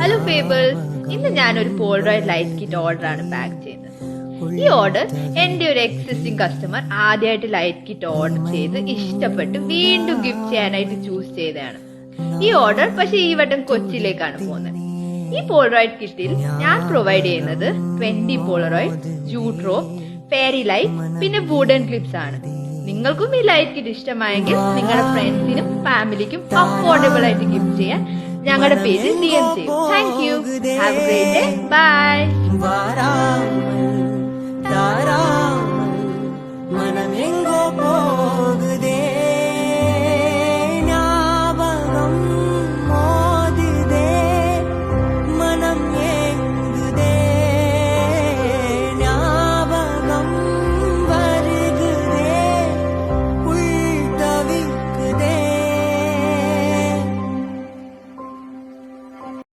Hello fables, ഇന്ന് ഞാനൊരു Polaroid light kit ഓർഡറാണ് pack ചെയ്യുന്നത്. ഈ ഓർഡർ എൻ്റെ ഒരു എക്സിസ്റ്റിംഗ് കസ്റ്റമർ ആദ്യമായിട്ട് ലൈറ്റ് കിറ്റ് ഓർഡർ ചെയ്ത് ഇഷ്ടപ്പെട്ട് വീണ്ടും ഗിഫ്റ്റ് ചെയ്യാനായിട്ട് ചൂസ് ചെയ്തതാണ്. ഈ ഓർഡർ പക്ഷെ ഈ വട്ടം കൊച്ചിയിലേക്കാണ് പോകുന്നത്. ഈ പോളറോയിഡ് കിറ്റിൽ ഞാൻ പ്രൊവൈഡ് ചെയ്യുന്നത് 20 Polaroid, jute rope, fairy light, പിന്നെ വുഡൻ ക്ലിപ്സ് ആണ്. നിങ്ങൾക്കും ഈ ലൈറ്റ് കിറ്റ് ഇഷ്ടമായെങ്കിൽ നിങ്ങളുടെ ഫ്രണ്ട്സിനും ഫാമിലിക്കും അഫോർഡബിൾ ആയിട്ട് ഗിഫ്റ്റ് ചെയ്യാൻ ഞങ്ങളുടെ പേജിൽ DM ചെയ്യും. Thank you. Have a great day. By.